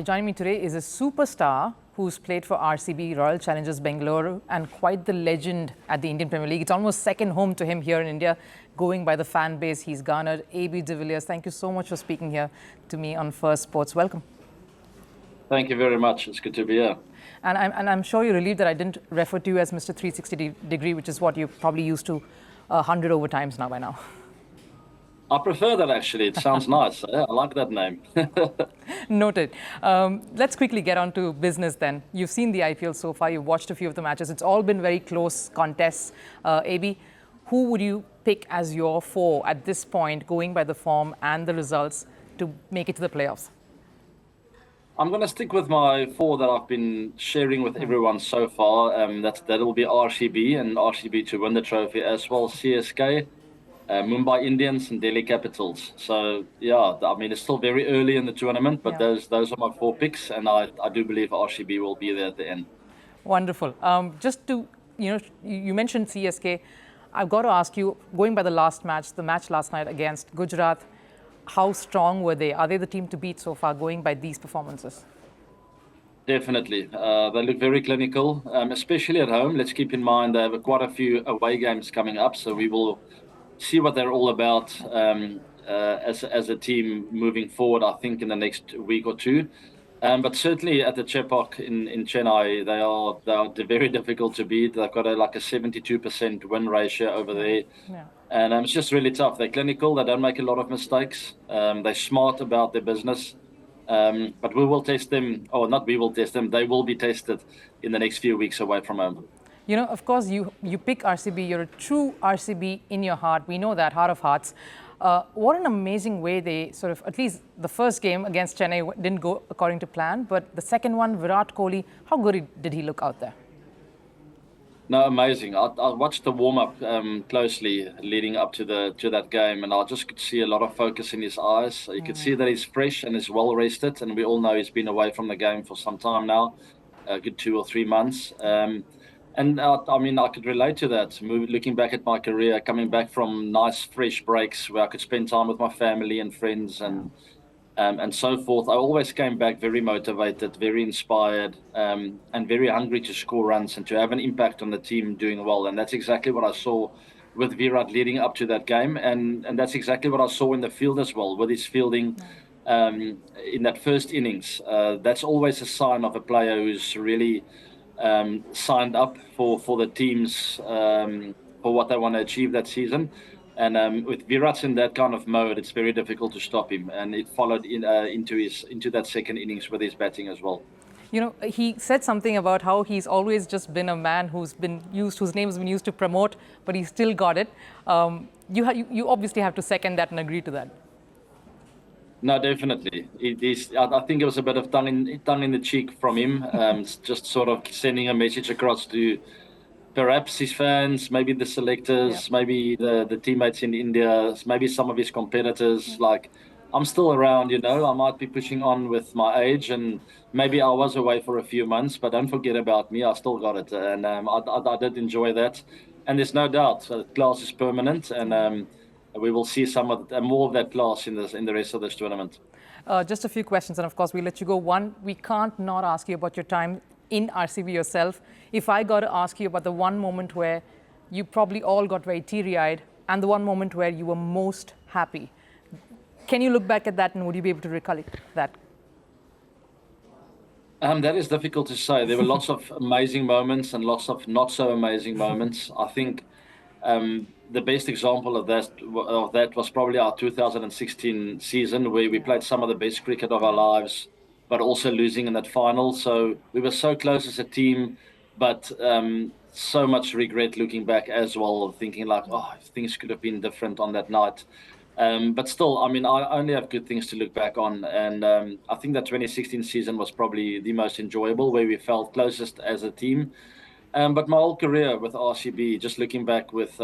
Joining me today is a superstar who's played for RCB, Royal Challengers Bengaluru, and quite the legend at the Indian Premier League. It's almost second home to him here in India, going by the fan base he's garnered. AB de Villiers, thank you so much for speaking here to me on Firstpost. Welcome. Thank you very much. It's good to be here. And I'm sure you're relieved that I didn't refer to you as Mr. 360-degree, which is what you're probably used to 100 over times now by now. I prefer that, actually. It sounds nice. Yeah, I like that name. Noted. Let's quickly get on to business then. You've seen the IPL so far. You've watched a few of the matches. It's all been very close contests. AB, who would you pick as your four at this point, going by the form and the results, to make it to the playoffs? I'm going to stick with my four that I've been sharing with everyone so far. That will be RCB and RCB to win the trophy, as well as CSK. Mumbai Indians and Delhi Capitals. So yeah, I mean, it's still very early in the tournament, but those are my four picks, and I do believe RCB will be there at the end. Wonderful. Just to, you mentioned CSK. I've got to ask you, going by the last match, the match last night against Gujarat, how strong were they? Are they the team to beat so far, going by these performances? Definitely. They look very clinical, especially at home. Let's keep in mind they have quite a few away games coming up, so we will see what they're all about as a team moving forward, I think, in the next week or two. But certainly at the Chepauk in Chennai, they are very difficult to beat. They've got a 72% win ratio over there. Yeah. And it's just really tough. They're clinical. They don't make a lot of mistakes. They're smart about their business. But we will test them, or not we will test them, they will be tested in the next few weeks away from home. You know, of course, you pick RCB. You're a true RCB in your heart. We know that, heart of hearts. What an amazing way they sort of, at least the first game against Chennai didn't go according to plan, but the second one, Virat Kohli, how good did he look out there? No, amazing. I watched the warm-up closely leading up to that game, and I just could see a lot of focus in his eyes. You could see that he's fresh and is well-rested, and we all know he's been away from the game for some time now, a good 2 or 3 months. And I mean, I could relate to that. Looking back at my career, coming back from nice, fresh breaks where I could spend time with my family and friends and so forth, I always came back very motivated, very inspired, and very hungry to score runs and to have an impact on the team doing well. And that's exactly what I saw with Virat leading up to that game. And that's exactly what I saw in the field as well, with his fielding in that first innings. That's always a sign of a player who's really signed up for the teams for what they want to achieve that season. And with Virat in that kind of mode, it's very difficult to stop him. And it followed into that second innings with his batting as well. You know, he said something about how he's always just been a man whose name has been used to promote, but he still got it. You obviously have to second that and agree to that. No, definitely. I think it was a bit of tongue in the cheek from him, just sort of sending a message across to perhaps his fans, maybe the selectors, maybe the teammates in India, maybe some of his competitors. Like, I'm still around, I might be pushing on with my age, and maybe I was away for a few months, but don't forget about me. I still got it, and I did enjoy that. And there's no doubt class is permanent, and we will see more of that class in the rest of this tournament. Just a few questions, and of course we'll let you go. One, we can't not ask you about your time in RCB yourself. If I got to ask you about the one moment where you probably all got very teary-eyed and the one moment where you were most happy, can you look back at that and would you be able to recall that? That is difficult to say. There were lots of amazing moments and lots of not so amazing moments. I think the best example of that was probably our 2016 season, where we played some of the best cricket of our lives, but also losing in that final. So we were so close as a team, but so much regret looking back as well, thinking like, things could have been different on that night. But still, I mean, I only have good things to look back on. And I think that 2016 season was probably the most enjoyable, where we felt closest as a team. But my whole career with RCB, just looking back with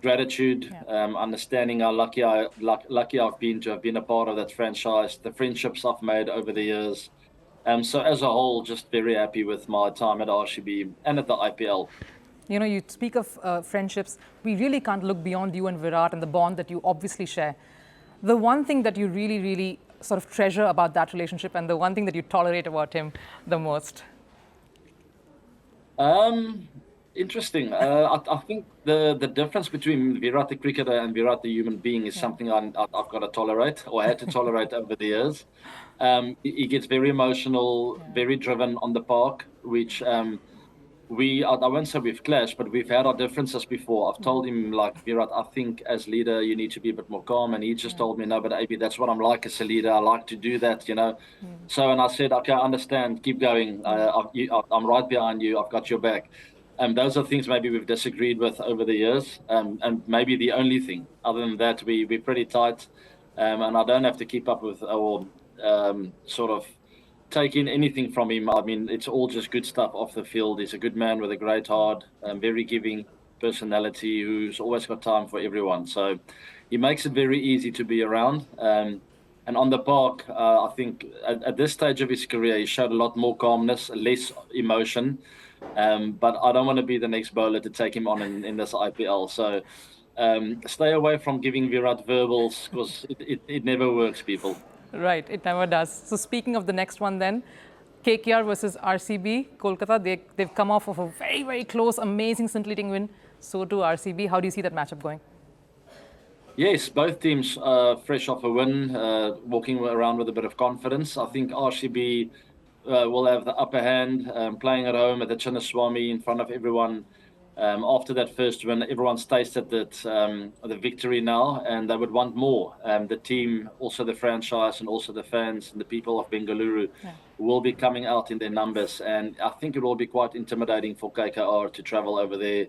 gratitude, understanding how lucky I've been to have been a part of that franchise, the friendships I've made over the years. So as a whole, just very happy with my time at RCB and at the IPL. You know, you speak of friendships. We really can't look beyond you and Virat and the bond that you obviously share. The one thing that you really, really sort of treasure about that relationship and the one thing that you tolerate about him the most? Interesting. I think the difference between Virat the cricketer and Virat the human being is something I've got to tolerate or had to tolerate over the years. He gets very emotional, very driven on the park, which I won't say we've clashed, but we've had our differences before. I've told him, like, Virat, I think as leader, you need to be a bit more calm. And he just told me, no, but AB, that's what I'm like as a leader. I like to do that, you know. So, and I said, okay, I understand. Keep going. I'm right behind you. I've got your back. Those are things maybe we've disagreed with over the years. And maybe the only thing. Other than that, we're pretty tight. And I don't have to keep up with or sort of take in anything from him. I mean, it's all just good stuff off the field. He's a good man with a great heart, very giving personality who's always got time for everyone. So he makes it very easy to be around. And on the park, I think at this stage of his career, he showed a lot more calmness, less emotion. But I don't want to be the next bowler to take him on in this IPL. So stay away from giving Virat verbals because it never works, people. Right, it never does. So speaking of the next one then, KKR versus RCB, Kolkata, they've come off of a very, very close, amazing, scintillating win. So do RCB. How do you see that matchup going? Yes, both teams fresh off a win, walking around with a bit of confidence. I think RCB will have the upper hand, playing at home at the Chennai in front of everyone. After that first win, everyone's tasted the victory now, and they would want more. The team, also the franchise, and also the fans and the people of Bengaluru will be coming out in their numbers. And I think it will be quite intimidating for KKR to travel over there.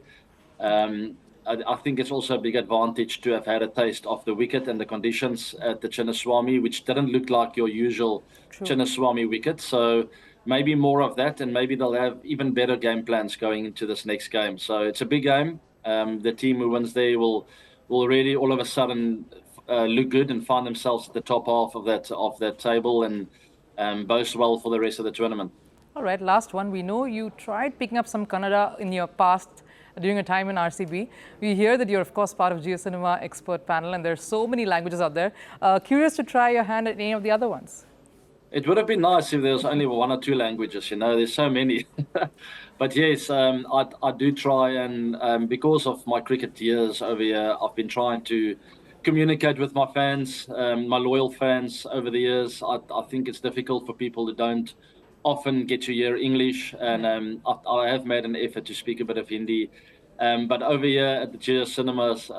I think it's also a big advantage to have had a taste of the wicket and the conditions at the Chennai, which didn't look like your usual Chennai wicket. So maybe more of that, and maybe they'll have even better game plans going into this next game. So it's a big game. The team who wins there will really all of a sudden look good and find themselves at the top half of that table and boast well for the rest of the tournament. All right, last one. We know you tried picking up some Kannada in your past during a time in RCB. We hear that you're, of course, part of JioCinema expert panel, and there's so many languages out there. Curious to try your hand at any of the other ones. It would have been nice if there was only one or two languages, you know, there's so many. But yes, I do try, and because of my cricket years over here, I've been trying to communicate with my fans, my loyal fans over the years. I think it's difficult for people who don't often get to hear English, and I have made an effort to speak a bit of Hindi. But over here at the JioCinemas,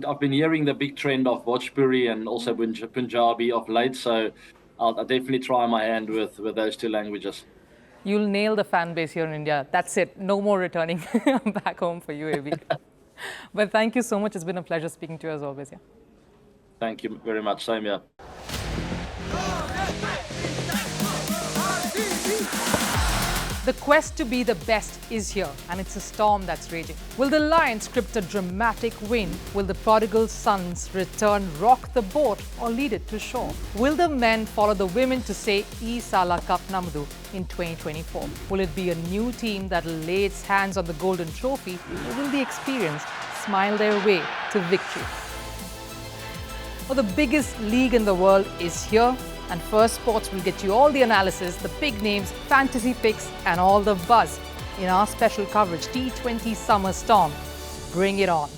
I've been hearing the big trend of Bhojpuri and also Punjabi of late. So I'll definitely try my hand with those two languages. You'll nail the fan base here in India. That's it. No more returning back home for you, AB. But thank you so much. It's been a pleasure speaking to you as always. Yeah. Thank you very much. Same here. The quest to be the best is here, and it's a storm that's raging. Will the Lions script a dramatic win? Will the prodigal sons return, rock the boat, or lead it to shore? Will the men follow the women to say "E Sala Cup Namdu" in 2024? Will it be a new team that'll lay its hands on the golden trophy, or will the experienced smile their way to victory? Well, the biggest league in the world is here, and Firstpost will get you all the analysis, the big names, fantasy picks, and all the buzz in our special coverage, T20 Summer Storm. Bring it on.